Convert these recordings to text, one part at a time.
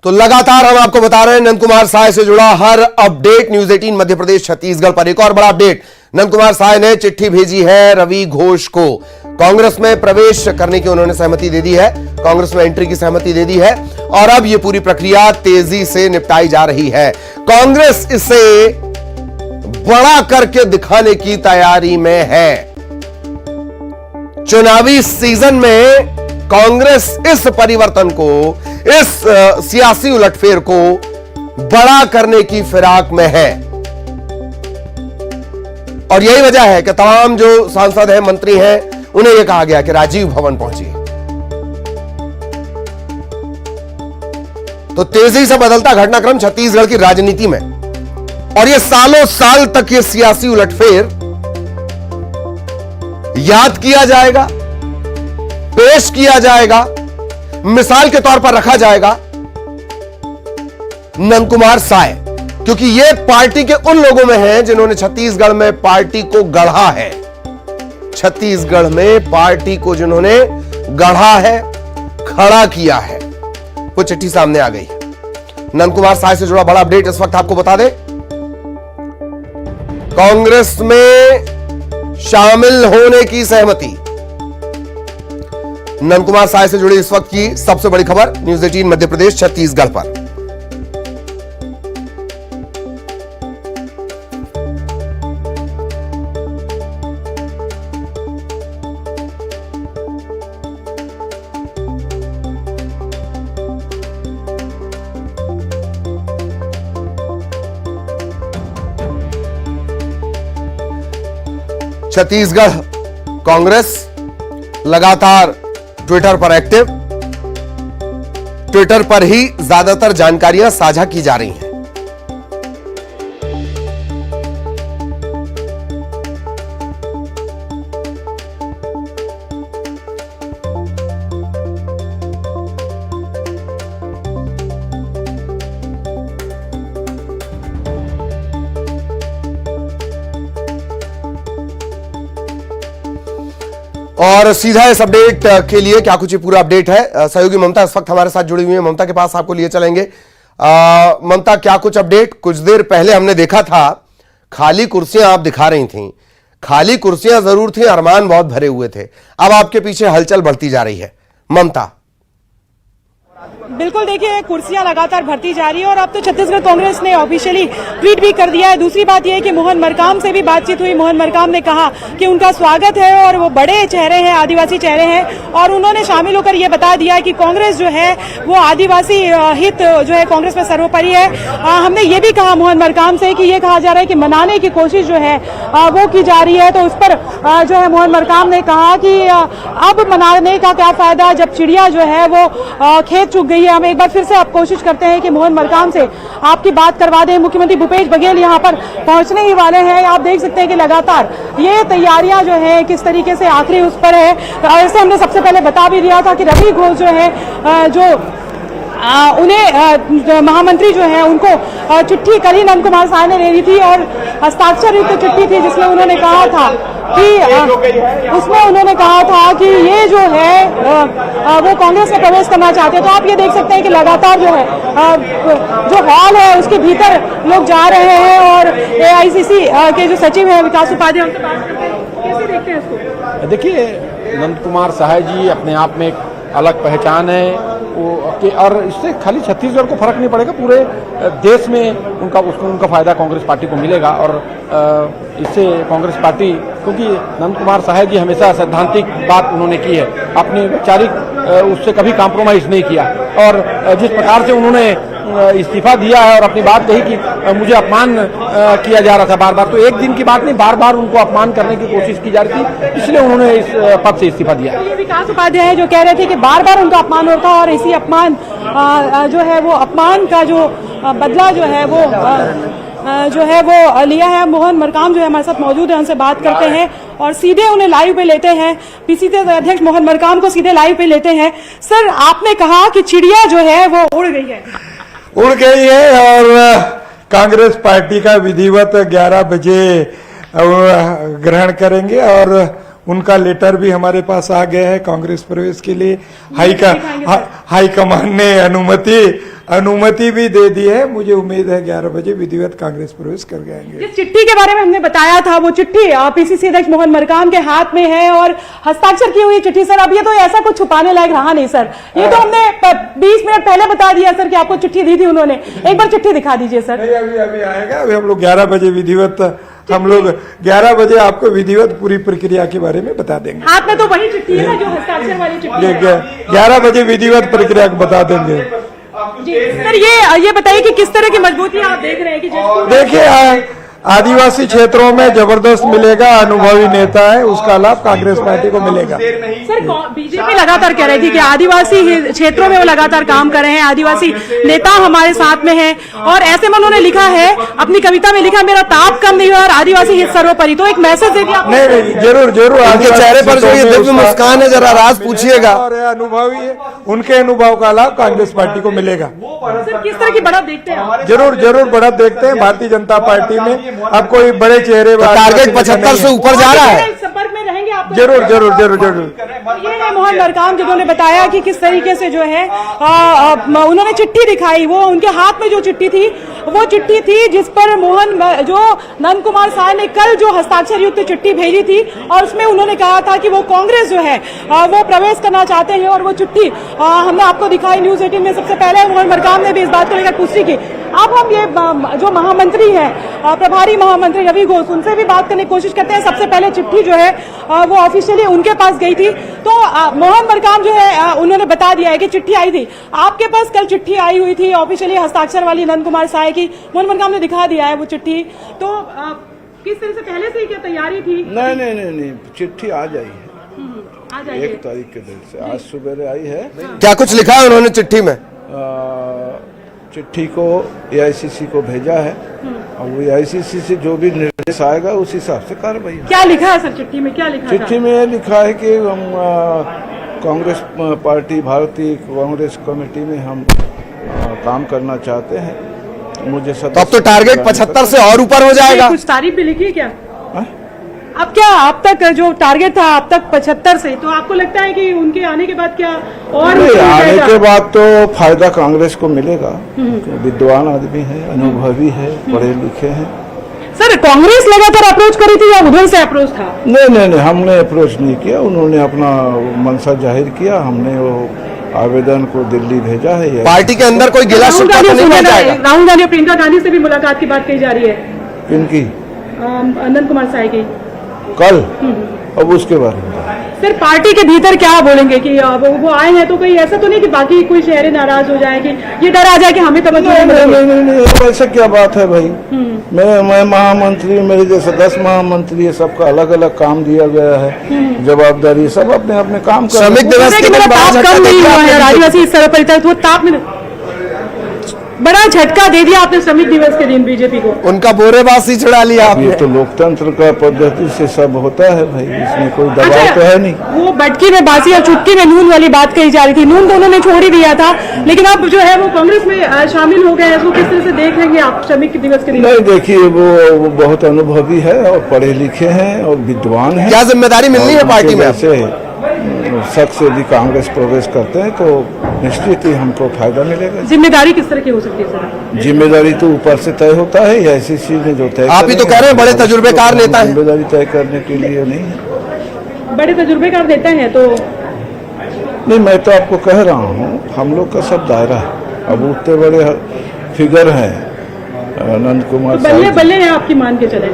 तो लगातार हम आपको बता रहे हैं नंद कुमार साय से जुड़ा हर अपडेट न्यूज 18 मध्य प्रदेश छत्तीसगढ़ पर। एक और बड़ा अपडेट, नंद कुमार साय ने चिट्ठी भेजी है रवि घोष को। कांग्रेस में प्रवेश करने की उन्होंने सहमति दे दी है, कांग्रेस में एंट्री की सहमति दे दी है और अब यह पूरी प्रक्रिया तेजी से निपटाई जा रही है। कांग्रेस इसे बड़ा करके दिखाने की तैयारी में है। चुनावी सीजन में कांग्रेस इस परिवर्तन को, इस सियासी उलटफेर को बड़ा करने की फिराक में है और यही वजह है कि तमाम जो सांसद हैं, मंत्री हैं, उन्हें यह कहा गया कि राजीव भवन पहुंचिए। तो तेजी से बदलता घटनाक्रम छत्तीसगढ़ की राजनीति में और यह सालों साल तक यह सियासी उलटफेर याद किया जाएगा, पेश किया जाएगा, मिसाल के तौर पर रखा जाएगा नंद कुमार साय, क्योंकि यह पार्टी के उन लोगों में है जिन्होंने छत्तीसगढ़ में पार्टी को गढ़ा है। छत्तीसगढ़ में पार्टी को जिन्होंने गढ़ा है, खड़ा किया है। वो चिट्ठी सामने आ गई है। नंद कुमार साय से जुड़ा बड़ा अपडेट इस वक्त आपको बता दें। कांग्रेस में शामिल होने की सहमति, नंद कुमार साय से जुड़ी इस वक्त की सबसे बड़ी खबर न्यूज 18 मध्य प्रदेश छत्तीसगढ़ पर। छत्तीसगढ़ कांग्रेस लगातार ट्विटर पर एक्टिव, ट्विटर पर ही ज्यादातर जानकारियां साझा की जा रही हैं। और सीधा इस अपडेट के लिए क्या कुछ पूरा अपडेट है, सहयोगी ममता इस वक्त हमारे साथ जुड़ी हुई है। ममता के पास आपको लिए चलेंगे। ममता, क्या कुछ अपडेट? कुछ देर पहले हमने देखा था खाली कुर्सियां आप दिखा रही थीं, खाली कुर्सियां जरूर थी, अरमान बहुत भरे हुए थे। अब आपके पीछे हलचल बढ़ती जा रही है। ममता, बिल्कुल, देखिए कुर्सियां लगातार भरती जा रही है और अब तो छत्तीसगढ़ कांग्रेस ने ऑफिशियली ट्वीट भी कर दिया है। दूसरी बात यह है कि मोहन मरकाम से भी बातचीत हुई। मोहन मरकाम ने कहा कि उनका स्वागत है और वो बड़े चेहरे हैं, आदिवासी चेहरे हैं और उन्होंने शामिल होकर ये बता दिया है कि कांग्रेस जो है वो आदिवासी हित जो है कांग्रेस में सर्वोपरि है। हमने ये भी कहा मोहन मरकाम से कि ये कहा जा रहा है कि मनाने की कोशिश जो है वो की जा रही है, तो उस पर जो है मोहन मरकाम ने कहा कि अब मनाने का क्या फायदा जब चिड़िया जो है वो खेत चुग गई है। हम एक बार फिर से आप कोशिश करते हैं कि मोहन मरकाम से आपकी बात करवा दें। मुख्यमंत्री भूपेश बघेल यहां पर पहुंचने ही वाले हैं। आप देख सकते हैं कि लगातार ये तैयारियां जो है किस तरीके से आखिरी उस पर है। ऐसे हमने सबसे पहले बता भी दिया था कि रवि घोष जो है जो उन्हें महामंत्री जो है उनको चिट्ठी कल ही नंद कुमार साय ने ले ली थी और हस्ताक्षर युक्त चिट्ठी थी जिसमें उन्होंने कहा था कि उसमें उन्होंने कहा था कि ये जो है वो कांग्रेस में प्रवेश करना चाहते हैं। तो आप ये देख सकते हैं कि लगातार जो है जो हॉल है उसके भीतर लोग जा रहे हैं और एआईसीसी के जो सचिव हैं विकास उपाध्याय उनसे बात करते हैं। कैसे देखते हैं इसको? देखिए, नंद कुमार साय जी अपने आप में एक अलग पहचान है और इससे खाली छत्तीसगढ़ को फर्क नहीं पड़ेगा, पूरे देश में उनका फायदा कांग्रेस पार्टी को मिलेगा। और इससे कांग्रेस पार्टी, क्योंकि नंद कुमार साय जी हमेशा सैद्धांतिक बात उन्होंने की है, अपनी वैचारिक उससे कभी कॉम्प्रोमाइज नहीं किया और जिस प्रकार से उन्होंने इस्तीफा दिया है और अपनी बात कही कि मुझे अपमान किया जा रहा था बार बार, तो एक दिन की बात नहीं, बार बार उनको अपमान करने की कोशिश की जा रही थी, इसलिए उन्होंने इस पद से इस्तीफा दिया। ये विकास उपाध्याय जो कह रहे थे कि बार बार उनका अपमान होता और इसी अपमान जो है वो अपमान का जो बदला जो है वो लिया है। मोहन मरकाम जो है हमारे साथ मौजूद है, उनसे बात करते हैं और सीधे उन्हें लाइव पे लेते हैं। पीसीसी अध्यक्ष मोहन मरकाम को सीधे लाइव पे लेते हैं। सर, आपने कहा कि चिड़िया जो है वो उड़ गई है और कांग्रेस पार्टी का विधिवत 11 बजे ग्रहण करेंगे और उनका लेटर भी हमारे पास आ गया है कांग्रेस प्रवेश के लिए। हाईकमान ने अनुमति भी दे दी है। मुझे उम्मीद है 11 बजे विधिवत कांग्रेस प्रवेश कर जाएंगे। जिस चिट्ठी के बारे में हमने बताया था, वो चिट्ठी पीसीसी अध्यक्ष मोहन मरकाम के हाथ में है और हस्ताक्षर की हुई चिट्ठी। सर, अब ये तो ऐसा कुछ छुपाने लायक रहा नहीं सर, ये तो हमने 20 मिनट पहले बता दिया सर कि आपको चिट्ठी दी थी उन्होंने। एक बार चिट्ठी दिखा दीजिए सर। अभी आएगा। अभी हम लोग 11 बजे विधिवत 11 बजे आपको विधिवत पूरी प्रक्रिया के बारे में बता देंगे। हाथ में तो वही चिट्ठी है ना जो हस्ताक्षर वाली चिट्ठी है। 11 बजे विधिवत प्रक्रिया को बता देंगे। जी सर, ये बताइए कि किस तरह की मजबूती आप देख रहे हैं कि देखिए, आदिवासी क्षेत्रों में जबरदस्त मिलेगा, अनुभवी नेता है, उसका लाभ कांग्रेस पार्टी को मिलेगा। सर, बीजेपी लगातार कह रही थी कि आदिवासी क्षेत्रों में वो लगातार काम कर रहे हैं, आदिवासी नेता हमारे साथ में है, और ऐसे में उन्होंने लिखा है, अपनी कविता में लिखा, मेरा ताप कम नहीं हुआ और आदिवासी हित सर्वोपरि। तो एक मैसेज दे दिया। नहीं, जरूर उनके चेहरे पर जो ये दिव्य मुस्कान है, जरा राज पूछिएगा। और अनुभवी है, उनके अनुभव का लाभ कांग्रेस पार्टी को मिलेगा। सर, किस तरह की बढ़त देखते हैं? जरूर बढ़त देखते हैं। भारतीय जनता पार्टी में अब कोई बड़े चेहरे टारगेट 75 से ऊपर जा रहा है। संपर्क में रहेंगे आप? जरूर। ये है मोहन मरकाम, जिन्होंने बताया कि किस तरीके से जो है उन्होंने चिट्ठी दिखाई। वो उनके हाथ में जो चिट्ठी थी, वो चिट्ठी थी जिस पर नंद कुमार साय ने कल जो हस्ताक्षर युक्त चिट्ठी भेजी थी, और उसमें उन्होंने कहा था कि वो कांग्रेस जो है वो प्रवेश करना चाहते हैं। और वो चिट्ठी हमने आपको दिखाई न्यूज 18 में। सबसे पहले मोहन मरकाम ने भी इस बात को लेकर पुष्टि की। अब हम ये जो महामंत्री है, प्रभारी महामंत्री रवि घोष, उनसे भी बात करने की कोशिश करते हैं। सबसे पहले चिट्ठी जो है वो ऑफिशियली उनके पास गई थी, तो मोहन मरकाम जो है उन्होंने बता दिया है कि चिट्ठी आई थी। आपके पास कल चिट्ठी आई हुई थी ऑफिशियली हस्ताक्षर वाली नंद कुमार साय की, मोहन मरकाम ने दिखा दिया है वो चिट्ठी। तो किस तरह से पहले से ही क्या तैयारी थी? नहीं, चिट्ठी आ जाई है आ जाइए। 1 तारीख के दिन से, आज सुबह आई है। क्या कुछ लिखा है उन्होंने चिट्ठी में? चिट्ठी को एआईसीसी को भेजा है और वो एआईसीसी से जो भी निर्देश आएगा उस हिसाब से कार्रवाई। क्या लिखा है सर चिट्ठी में? क्या लिखा है? चिट्ठी में ये लिखा है कि हम कांग्रेस पार्टी, भारतीय कांग्रेस कमेटी में हम काम करना चाहते हैं। मुझे तो अब तो टारगेट 75 से और ऊपर हो जाएगा। कुछ तारीख भी लिखी है क्या? अब क्या अब तक जो टारगेट था अब तक 75 से, तो आपको लगता है कि उनके आने के बाद क्या और आने के बाद तो फायदा कांग्रेस को मिलेगा? विद्वान आदमी है, अनुभवी है, पढ़े लिखे हैं। सर, कांग्रेस लगातार अप्रोच करी थी या उधर से अप्रोच था? नहीं, हमने अप्रोच नहीं किया। उन्होंने अपना मनसा जाहिर किया, हमने वो आवेदन को दिल्ली भेजा है। पार्टी के अंदर कोई गिला शिकवा तो नहीं बन जाएगा? राहुल गांधी और प्रियंका गांधी से भी मुलाकात की बात कही जा रही है। किनकी? नंद कुमार साय की कल। अब उसके बारे में सर पार्टी के भीतर क्या बोलेंगे कि वो आए हैं तो कहीं ऐसा तो नहीं कि बाकी कोई शहर नाराज हो जाए, कि ये डर आ जाए कि हमें तवज्जो नहीं, ऐसा क्या बात है भाई? मैं महामंत्री, मेरे जैसे 10 महामंत्री है, सबका अलग अलग काम दिया गया है, जवाबदारी, सब अपने अपने काम कर। श्रमिक दिवस के दिन आदिवासी वो ताप में बड़ा झटका दे दिया आपने श्रमिक दिवस के दिन बीजेपी को। उनका बोरेबाज ही चढ़ा लिया आपने। ये तो लोकतंत्र का पद्धति से सब होता है भाई, इसमें कोई दबाव तो है नहीं। वो बटकी में बासी और चुटकी में नून वाली बात कही जा रही थी, नून तो उन्होंने छोड़ ही दिया था, लेकिन अब जो है वो कांग्रेस में शामिल हो गए हैं। इसको किस तरह से देख लेंगे आप श्रमिक दिवस के दिन? नहीं, देखिए वो बहुत अनुभवी है और पढ़े लिखे हैं और विद्वान है। क्या जिम्मेदारी मिलनी है पार्टी में? शख्स यदि कांग्रेस प्रवेश करते हैं तो निश्चित ही हमको फायदा मिलेगा। जिम्मेदारी किस तरह की हो सकती है सर? जिम्मेदारी तो ऊपर से तय होता है, या एआईसीसी ने जो तय। आप ही तो कह रहे हैं बड़े तजुर्बेकार नेता हैं। जिम्मेदारी तय करने के लिए नहीं है। बड़े तजुर्बेकार नेता हैं तो नहीं, मैं तो आपको कह रहा हूँ हम लोग का सब दायरा है। अब उतने बड़े फिगर हैं नंद कुमार, बल्ले बल्ले है आपकी, मान के चले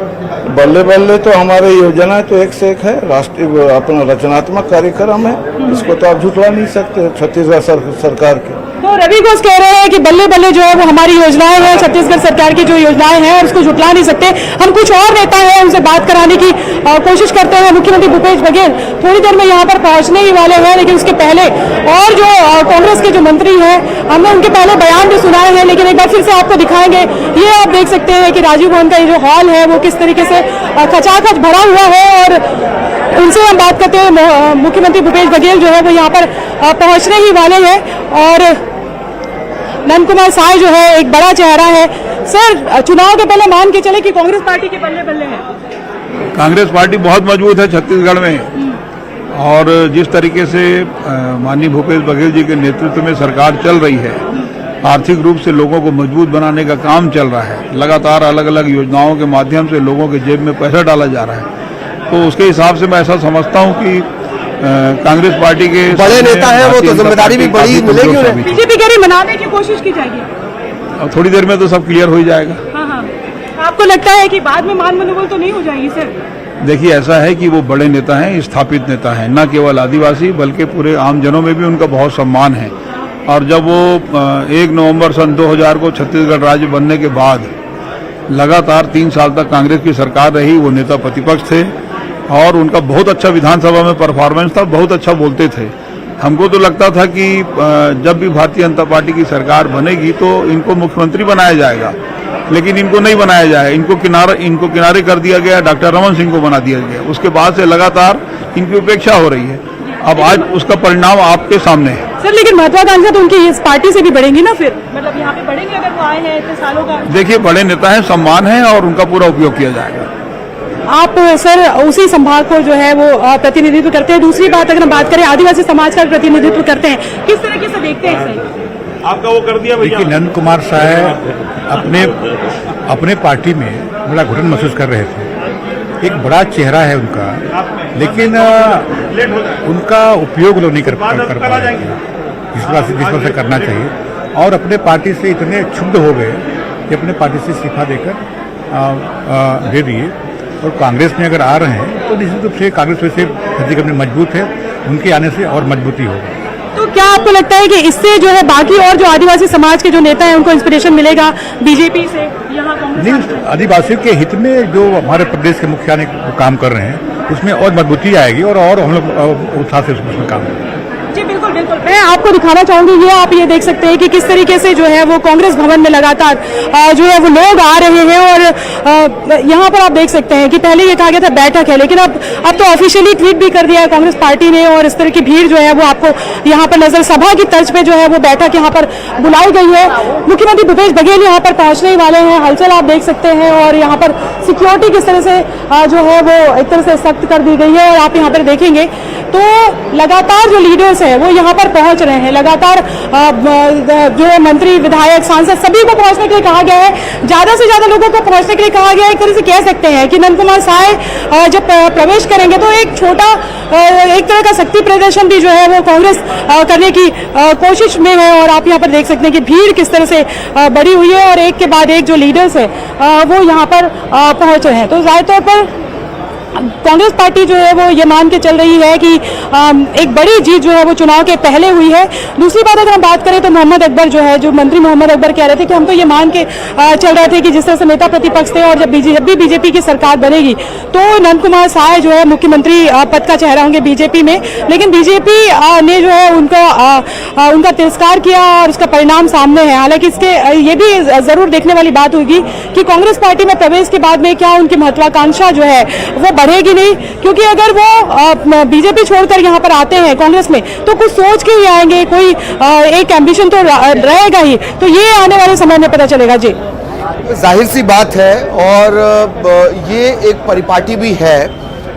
बल्ले बल्ले तो हमारे योजना तो एक से एक है, राष्ट्रीय अपना रचनात्मक कार्यक्रम है, इसको तो आप झुठला नहीं सकते छत्तीसगढ़ सरकार के। तो रवि घोष कह रहे हैं कि बल्ले बल्ले जो है वो हमारी योजनाएं हैं, छत्तीसगढ़ सरकार की जो योजनाएं हैं, उसको झुठला नहीं सकते। हम कुछ और नेता हैं उनसे बात कराने की कोशिश करते हैं। मुख्यमंत्री भूपेश बघेल थोड़ी देर में यहाँ पर पहुंचने ही वाले हैं, लेकिन उसके पहले और जो कांग्रेस के जो मंत्री हैं, हमने उनके पहले बयान भी सुनाए हैं, लेकिन एक बार फिर से आपको दिखाएंगे। ये आप देख सकते हैं कि राजीव भवन का ये जो हॉल है वो किस तरीके से खचाखच भरा हुआ है, और उनसे हम बात करते हैं। मुख्यमंत्री भूपेश बघेल जो है वो यहाँ पर पहुंचने ही वाले हैं, और नंद कुमार साय जो है एक बड़ा चेहरा है। सर, चुनाव के पहले मान के चले कि कांग्रेस पार्टी के बल्ले बल्ले हैं? कांग्रेस पार्टी बहुत मजबूत है छत्तीसगढ़ में, और जिस तरीके से माननीय भूपेश बघेल जी के नेतृत्व में सरकार चल रही है, आर्थिक रूप से लोगों को मजबूत बनाने का काम चल रहा है। लगातार अलग अलग योजनाओं के माध्यम से लोगों के जेब में पैसा डाला जा रहा है। तो उसके हिसाब से मैं ऐसा समझता हूं कि कांग्रेस पार्टी के बड़े नेता हैं वो, तो जिम्मेदारी भी बड़ी मिलेगी उन्हें। बीजेपी कह रही मनाने की कोशिश की जाएगी, थोड़ी देर में तो सब क्लियर हो ही जाएगा। हाँ। आपको लगता है कि बाद में मान मनोबल तो नहीं हो जाएगी सर? देखिए, ऐसा है कि वो बड़े नेता हैं, स्थापित नेता हैं, न केवल आदिवासी बल्कि पूरे आम जनों में भी उनका बहुत सम्मान है। और जब वो 1 नवंबर सन 2000 को छत्तीसगढ़ राज्य बनने के बाद लगातार 3 साल तक कांग्रेस की सरकार रही, वो नेता प्रतिपक्ष थे और उनका बहुत अच्छा विधानसभा में परफॉर्मेंस था, बहुत अच्छा बोलते थे। हमको तो लगता था कि जब भी भारतीय जनता पार्टी की सरकार बनेगी तो इनको मुख्यमंत्री बनाया जाएगा, लेकिन इनको नहीं बनाया जाए, इनको किनारे कर दिया गया, डॉक्टर रमन सिंह को बना दिया गया। उसके बाद से लगातार इनकी उपेक्षा हो रही है। अब आज उसका परिणाम आपके सामने है। सर लेकिन महत्वाकांक्षा तो उनकी इस पार्टी से भी बढ़ेंगी ना, फिर मतलब यहाँ पे बढ़ेंगे अगर वो आए हैं इतने सालों का। देखिए, बड़े नेता हैं, सम्मान है और उनका पूरा उपयोग किया जाएगा। आप सर उसी संभाग को जो है वो प्रतिनिधित्व करते हैं। दूसरी बात अगर हम बात करें आदिवासी समाज का प्रतिनिधित्व करते हैं, किस तरीके से देखते हैं सर? आपका वो कर दिया भैया। नंद कुमार साय अपने पार्टी में बड़ा घुटन महसूस कर रहे थे। एक बड़ा चेहरा है उनका, लेकिन उनका उपयोग लोग नहीं कर पा रहे जिस तरह से करना चाहिए, और अपने पार्टी से इतने क्षुब्ध हो गए कि अपने पार्टी से इस्तीफा देकर दे दिए। और कांग्रेस में अगर आ रहे हैं तो निश्चित रूप से कांग्रेस वैसे छत्तीसगढ़ में मजबूत है, उनके आने से और मजबूती होगी। तो क्या आपको लगता है कि इससे जो है बाकी और जो आदिवासी समाज के जो नेता हैं उनको इंस्पिरेशन मिलेगा बीजेपी से? यहाँ नहीं, आदिवासियों के हित में जो हमारे प्रदेश के मुखिया ने काम कर रहे हैं उसमें और मजबूती आएगी और हम लोग उत्साह से उसमें काम करेंगे। जी बिल्कुल बिल्कुल, मैं आपको दिखाना चाहूंगी, ये आप ये देख सकते हैं कि किस तरीके से जो है वो कांग्रेस भवन में लगातार जो है वो लोग आ रहे हैं। और यहाँ पर आप देख सकते हैं कि पहले ये कहा गया था बैठक है, लेकिन अब तो ऑफिशियली ट्वीट भी कर दिया है कांग्रेस पार्टी ने, और इस तरह की भीड़ जो है वो आपको यहाँ पर नजर सभा की तर्ज पे जो है वो बैठक यहाँ पर बुलाई गई है। मुख्यमंत्री भूपेश बघेल यहाँ पर पहुंचने ही वाले हैं, हलचल आप देख सकते हैं। और यहाँ पर सिक्योरिटी किस तरह से जो है वो एक तरह से सख्त कर दी गई है। और आप यहाँ पर देखेंगे तो लगातार जो लीडर्स हैं वो यहाँ पर पहुंच रहे हैं, लगातार जो है मंत्री विधायक सांसद सभी को पहुंचने के लिए कहा गया है, ज्यादा से ज्यादा लोगों को पहुंचने के लिए कहा गया है। एक तरह से कह सकते हैं कि नंद कुमार साय जब प्रवेश करेंगे तो एक छोटा एक तरह का शक्ति प्रदर्शन भी जो है वो कांग्रेस करने की कोशिश में है। और आप यहाँ पर देख सकते हैं कि भीड़ किस तरह से बढ़ी हुई है और एक के बाद एक जो लीडर्स है वो यहाँ पर पहुंच रहे हैं। तो जाहिर तौर पर कांग्रेस पार्टी जो है वो ये मान के चल रही है कि एक बड़ी जीत जो है वो चुनाव के पहले हुई है। दूसरी बात अगर हम बात करें तो मोहम्मद अकबर जो है, जो मंत्री मोहम्मद अकबर कह रहे थे कि हम तो ये मान के चल रहे थे कि जिस तरह से नेता प्रतिपक्ष थे और जब भी बीजेपी की सरकार बनेगी तो नंद कुमार साय जो है मुख्यमंत्री पद का चेहरा होंगे बीजेपी में। लेकिन बीजेपी ने जो है उनका तिरस्कार किया और उसका परिणाम सामने है। हालांकि इसके ये भी जरूर देखने वाली बात होगी कि कांग्रेस पार्टी में प्रवेश के बाद में क्या उनकी महत्वाकांक्षा जो है वो बढ़ेगी नहीं, क्योंकि अगर वो बीजेपी छोड़कर यहाँ पर आते हैं कांग्रेस में तो कुछ सोच के ही आएंगे, कोई एक एम्बिशन तो रहेगा ही। तो ये आने वाले समय में पता चलेगा। जी जाहिर सी बात है, और ये एक परिपाटी भी है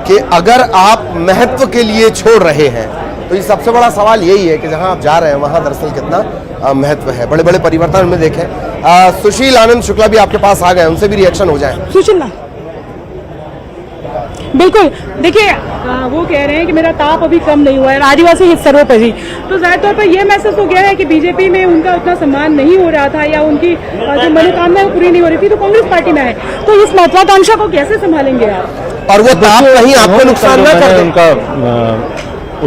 कि अगर आप महत्व के लिए छोड़ रहे हैं तो ये सबसे बड़ा सवाल यही है कि जहां आप जा रहे हैं वहां दरअसल कितना महत्व है। बड़े बड़े परिवर्तन में देखें। सुशील आनंद शुक्ला भी आपके पास आ गए, उनसे भी रिएक्शन हो जाए। सुशील बिल्कुल, देखिए वो कह रहे हैं कि मेरा ताप अभी कम नहीं हुआ है आदिवासी हित सर्वोपरि। तो जाहिर तौर पर यह महसूस हो गया है कि बीजेपी में उनका उतना सम्मान नहीं हो रहा था या उनकी जो मनोकामनाएं पूरी नहीं हो रही थी, तो कांग्रेस पार्टी में है। तो इस महत्वाकांक्षा को कैसे संभालेंगे आप? और वो ताप कहीं आपको नुकसान न कर दे। उनका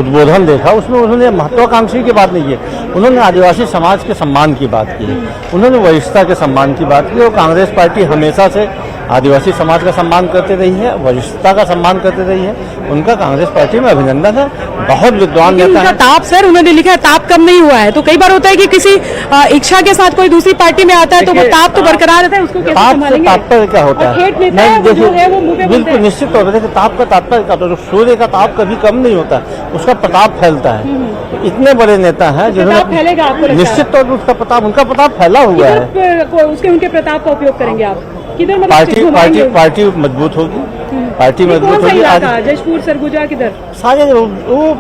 उद्बोधन देखा, उसमें उन्होंने महत्वाकांक्षी की बात नहीं की, उन्होंने आदिवासी समाज के सम्मान की बात की, उन्होंने वरिष्ठता के सम्मान की बात की। और कांग्रेस पार्टी हमेशा से आदिवासी समाज का सम्मान करते रही है, वरिष्ठता का सम्मान करते रही है। उनका कांग्रेस पार्टी में अभिनंदन है, बहुत विद्वान नेता है। ताप सर उन्होंने लिखा है ताप कम नहीं हुआ है, तो कई बार होता है कि किसी इच्छा के साथ कोई दूसरी पार्टी में आता है तो वो ताप तो बरकरार रहता है, उसको कैसे संभालेंगे? तात्पर्य क्या होता है? बिल्कुल निश्चित तौर पर देखिए, ताप का तात्पर्य क्या होता है? सूर्य का ताप कभी कम नहीं होता, उसका प्रताप फैलता है। इतने बड़े नेता हैं जिन्होंने निश्चित तौर पर उसका प्रताप, उनका प्रताप फैला हुआ है। उसके उनके प्रताप का उपयोग करेंगे आप? किधर मतलब पार्टी घुमाएंगे? पार्टी मजबूत होगी, पार्टी कौन मजबूत सा होगी। इलाका? जशपुर, सरगुजा, किधर? सारे वो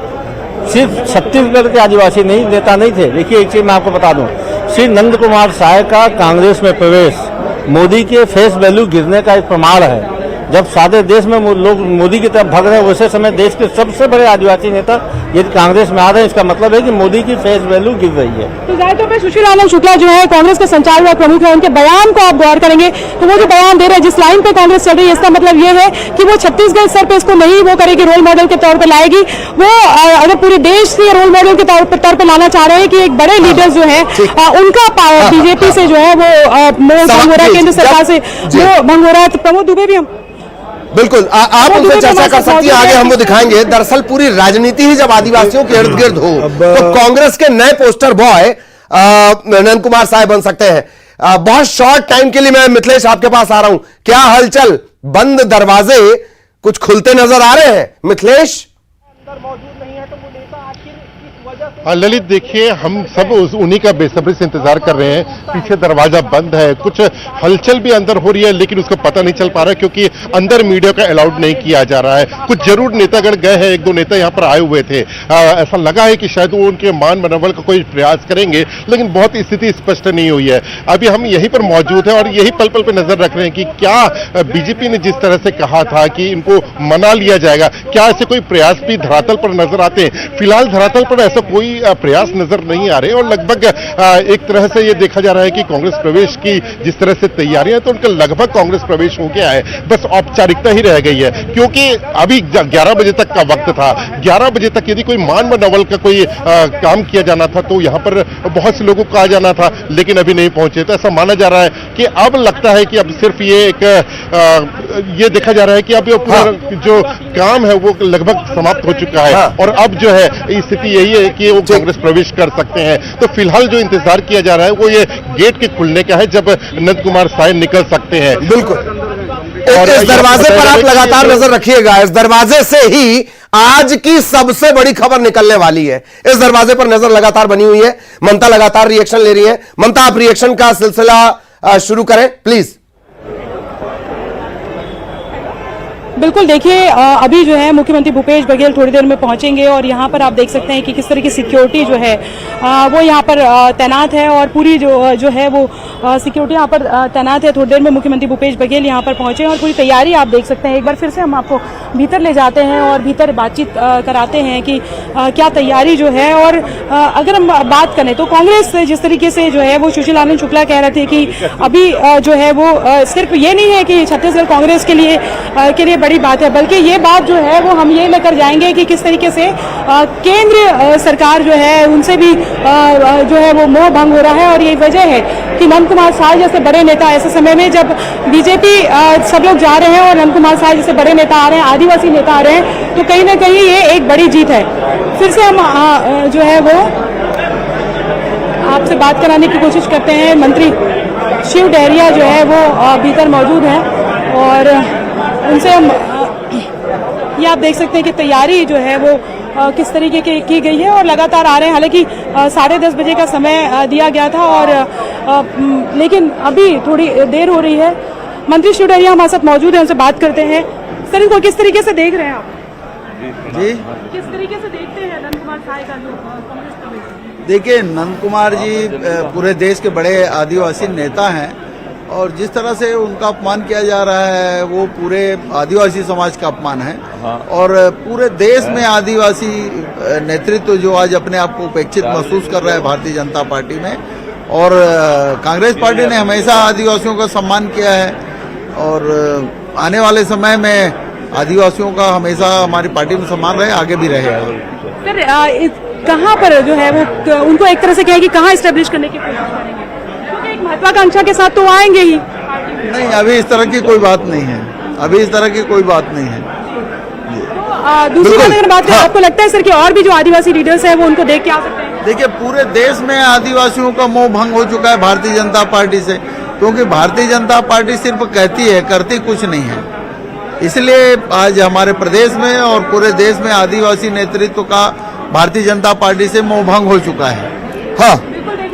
सिर्फ छत्तीसगढ़ के आदिवासी नहीं नेता नहीं थे। देखिए एक चीज मैं आपको बता दूं, श्री नंद कुमार साय का कांग्रेस में प्रवेश मोदी के फेस वैल्यू गिरने का एक प्रमाण है। जब सारे देश में लोग मोदी की तरफ भाग रहे हैं, वैसे समय देश के सबसे बड़े आदिवासी नेता यदि कांग्रेस में आ रहे हैं, इसका मतलब है कि मोदी की फेस वैल्यू गिर रही है। तो जाहिर तौर पर सुशील आनंद शुक्ला जो है कांग्रेस के संचालक विभाग प्रमुख है, उनके बयान को आप गौर करेंगे तो वो जो बयान दे रहे हैं, जिस लाइन पे कांग्रेस चल रही है, इसका मतलब ये है कि वो छत्तीसगढ़ स्तर पे इसको नहीं वो करेगी, रोल मॉडल के तौर पर लाएगी। वो अगर पूरे देश से रोल मॉडल के तौर पर लाना चाह रहे हैं कि एक बड़े लीडर जो है उनका बीजेपी से जो है वो मोह भंग हो रहा है, केंद्र सरकार से मोह भंग हो रहा है। तो प्रमोद दुबे भी हम बिल्कुल आप उनसे चर्चा कर सकती हैं, आगे हम वो दिखाएंगे। दरअसल पूरी राजनीति ही जब आदिवासियों के इर्द गिर्द हो तो कांग्रेस के नए पोस्टर बॉय नंद कुमार साय बन सकते हैं। बहुत शॉर्ट टाइम के लिए मैं मिथिलेश आपके पास आ रहा हूं, क्या हलचल? बंद दरवाजे कुछ खुलते नजर आ रहे हैं मिथिलेश? ललित देखिए, हम सब उन्हीं का बेसब्री से इंतजार कर रहे हैं। पीछे दरवाजा बंद है, कुछ हलचल भी अंदर हो रही है लेकिन उसका पता नहीं चल पा रहा है क्योंकि अंदर मीडिया का अलाउड नहीं किया जा रहा है। कुछ जरूर नेतागण गए हैं, एक दो नेता यहाँ पर आए हुए थे। ऐसा लगा है कि शायद वो उनके मान मनोबल का कोई प्रयास करेंगे, लेकिन बहुत स्थिति स्पष्ट नहीं हुई है। अभी हम यहीं पर मौजूद हैं और यही पल पल पर नजर रख रहे हैं कि क्या बीजेपी ने जिस तरह से कहा था कि इनको मना लिया जाएगा, क्या ऐसे कोई प्रयास भी धरातल पर नजर आते हैं? फिलहाल धरातल पर ऐसा कोई प्रयास नजर नहीं आ रहे और लगभग एक तरह से ये देखा जा रहा है कि कांग्रेस प्रवेश की जिस तरह से तैयारियां, तो उनका लगभग कांग्रेस प्रवेश हो गया है, बस औपचारिकता ही रह गई है। क्योंकि अभी 11 बजे तक का वक्त था, 11 बजे तक यदि कोई मान मनोबल का कोई काम किया जाना था तो यहाँ पर बहुत से लोगों को आ जाना था, लेकिन अभी नहीं पहुंचे। तो ऐसा माना जा रहा है कि अब लगता है कि अब सिर्फ ये एक ये देखा जा रहा है कि अब जो काम है वो लगभग समाप्त हो चुका है और अब जो है स्थिति यही है कि वो कांग्रेस प्रवेश कर सकते हैं। तो फिलहाल जो इंतजार किया जा रहा है वो ये गेट के खुलने का है जब नंद कुमार साय निकल सकते हैं। बिल्कुल, और इस दरवाजे पर आप लगातार नजर रखिएगा। इस दरवाजे से ही आज की सबसे बड़ी खबर निकलने वाली है। इस दरवाजे पर नजर लगातार बनी हुई है। ममता लगातार रिएक्शन ले रही है। ममता, आप रिएक्शन का सिलसिला शुरू करें प्लीज। बिल्कुल, देखिए अभी जो है मुख्यमंत्री भूपेश बघेल थोड़ी देर में पहुंचेंगे और यहाँ पर आप देख सकते हैं कि किस तरह की सिक्योरिटी जो है वो यहाँ पर तैनात है और पूरी जो है वो सिक्योरिटी यहाँ पर तैनात है। थोड़ी देर में मुख्यमंत्री भूपेश बघेल यहाँ पर पहुंचे और पूरी तैयारी आप देख सकते हैं। एक बार फिर से हम आपको भीतर ले जाते हैं और भीतर बातचीत कराते हैं कि क्या तैयारी जो है। और अगर हम बात करें तो कांग्रेस जिस तरीके से जो है वो सुशील आनंद शुक्ला कह रहे थे कि अभी जो है वो सिर्फ ये नहीं है कि छत्तीसगढ़ कांग्रेस के लिए बड़ी बात है, बल्कि ये बात जो है वो हम ये लेकर जाएंगे कि किस तरीके से केंद्र सरकार जो है उनसे भी जो है वो मोह भंग हो रहा है। और यही वजह है कि नंद कुमार साय जैसे बड़े नेता ऐसे समय में जब बीजेपी सब लोग जा रहे हैं और नंद कुमार साय जैसे बड़े नेता आ रहे हैं, आदिवासी नेता आ रहे हैं, तो कहीं ना कहीं ये एक बड़ी जीत है। फिर से हम जो है वो आपसे बात कराने की कोशिश करते हैं। मंत्री शिव डहरिया जो है वो भीतर मौजूद हैं और उनसे हम ये आप देख सकते हैं कि तैयारी जो है वो किस तरीके की गई है और लगातार आ रहे हैं। हालांकि 10:30 बजे का समय दिया गया था और लेकिन अभी थोड़ी देर हो रही है। मंत्री शिव डहरिया हमारे साथ मौजूद हैं, उनसे बात करते हैं। सर, इनको किस तरीके से देख रहे हैं आप? जी, किस तरीके से देखते हैं नंद कुमार साय का जो कांग्रेस प्रवेश? देखिए, नंद कुमार जी पूरे देश के बड़े आदिवासी नेता हैं और जिस तरह से उनका अपमान किया जा रहा है वो पूरे आदिवासी समाज का अपमान है। और पूरे देश में आदिवासी नेतृत्व जो आज अपने आप को उपेक्षित महसूस कर रहा है भारतीय जनता पार्टी में, और कांग्रेस पार्टी ने हमेशा आदिवासियों का सम्मान किया है और आने वाले समय में आदिवासियों का हमेशा हमारी पार्टी में सम्मान रहे, आगे भी रहेगा। सर, कहाँ पर जो है वो उनको एक तरह से कहें कि कहाँ इस्टेब्लिश करने की कोशिश करेंगे? महत्वाकांक्षा के साथ तो आएंगे ही। नहीं, अभी इस तरह की कोई बात नहीं है, अभी इस तरह की कोई बात नहीं है। तो दूसरी बात अगर बात करें, आपको लगता है सर कि और भी जो आदिवासी लीडर्स हैं वो उनको देख के आ सकते हैं? देखिए, पूरे देश में आदिवासियों का मोह भंग हो चुका है भारतीय जनता पार्टी से, क्योंकि भारतीय जनता पार्टी सिर्फ कहती है, करती कुछ नहीं है। इसलिए आज हमारे प्रदेश में और पूरे देश में आदिवासी नेतृत्व का भारतीय जनता पार्टी से मोह भंग हो चुका है। हाँ,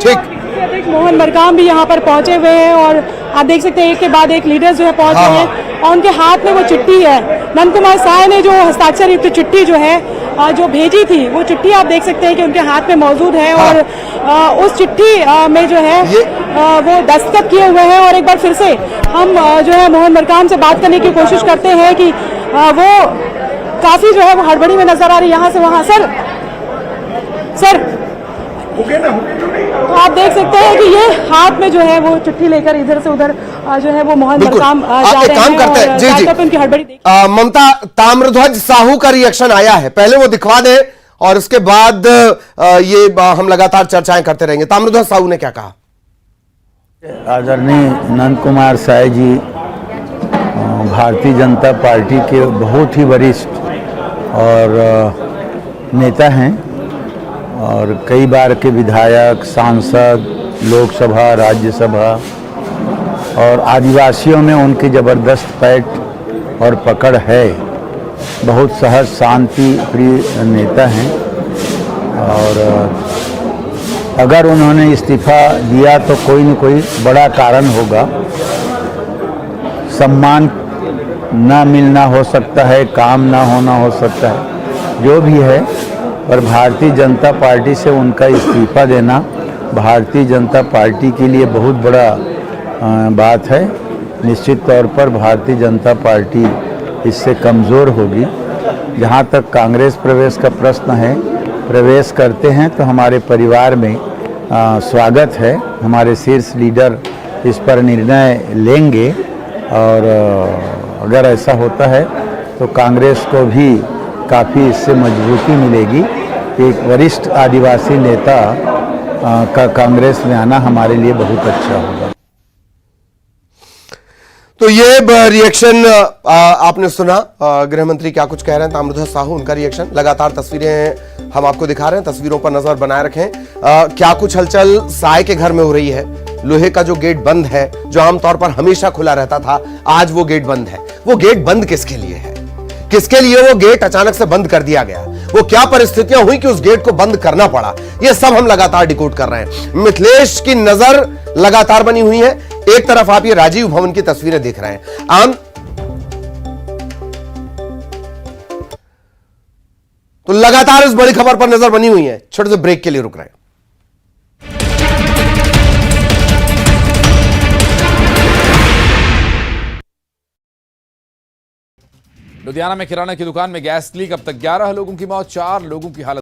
ठीक। अध्यक्ष मोहन मरकाम भी यहाँ पर पहुंचे हुए हैं और आप देख सकते हैं एक के बाद एक लीडर जो है पहुंच रहे हैं और उनके हाथ में वो चिट्ठी है। नंद कुमार साय ने जो हस्ताक्षर युक्त चिट्ठी जो है जो भेजी थी, वो चिट्ठी आप देख सकते हैं कि उनके हाथ में मौजूद है। और उस चिट्ठी में जो है वो दस्तखत किए हुए हैं। और एक बार फिर से हम जो है मोहन मरकाम से बात करने की कोशिश करते हैं कि वो काफी जो है वो हड़बड़ी में नजर आ रही है यहाँ से वहां। सर तो आप देख सकते हैं कि ये हाथ में जो है वो चिट्ठी लेकर इधर से उधर जो है वो मोहन मरकाम जा रहे हैं। करते हैं जी जी उनकी हड़बड़ी ममता, ताम्रध्वज साहू का रिएक्शन आया है, पहले वो दिखवा दें और उसके बाद ये हम लगातार चर्चाएं करते रहेंगे। ताम्रध्वज साहू ने क्या कहा? आदरणीय नंद कुमार साय जी भारतीय जनता पार्टी के बहुत ही वरिष्ठ और नेता हैं और कई बार के विधायक, सांसद, लोकसभा, राज्यसभा और आदिवासियों में उनकी ज़बरदस्त पैठ और पकड़ है। बहुत सहज शांति प्रिय नेता हैं और अगर उन्होंने इस्तीफा दिया तो कोई न कोई बड़ा कारण होगा। सम्मान ना मिलना हो सकता है, काम ना होना हो सकता है, जो भी है, पर भारतीय जनता पार्टी से उनका इस्तीफा देना भारतीय जनता पार्टी के लिए बहुत बड़ा बात है। निश्चित तौर पर भारतीय जनता पार्टी इससे कमज़ोर होगी। जहाँ तक कांग्रेस प्रवेश का प्रश्न है, प्रवेश करते हैं तो हमारे परिवार में स्वागत है। हमारे शीर्ष लीडर इस पर निर्णय लेंगे और अगर ऐसा होता है तो कांग्रेस को भी काफ़ी इससे मजबूती मिलेगी। एक वरिष्ठ आदिवासी नेता का कांग्रेस में आना हमारे लिए बहुत अच्छा होगा। तो ये रिएक्शन आपने सुना, गृह मंत्री क्या कुछ कह रहे हैं, ताम्रध्वज साहू, उनका रिएक्शन। लगातार तस्वीरें हम आपको दिखा रहे हैं, तस्वीरों पर नजर बनाए रखें। क्या कुछ हलचल साय के घर में हो रही है। लोहे का जो गेट बंद है, जो आमतौर पर हमेशा खुला रहता था, आज वो गेट बंद है। वो गेट बंद किसके लिए है? किसके लिए वो गेट अचानक से बंद कर दिया गया? वो क्या परिस्थितियां हुई कि उस गेट को बंद करना पड़ा? ये सब हम लगातार डिकोड कर रहे हैं। मिथिलेश की नजर लगातार बनी हुई है। एक तरफ आप ये राजीव भवन की तस्वीरें देख रहे हैं, तो लगातार इस बड़ी खबर पर नजर बनी हुई है। छोटे से ब्रेक के लिए रुक रहे हैं। लुधियाना में किराना की दुकान में गैस लीक, अब तक 11 लोगों की मौत, 4 लोगों की हालत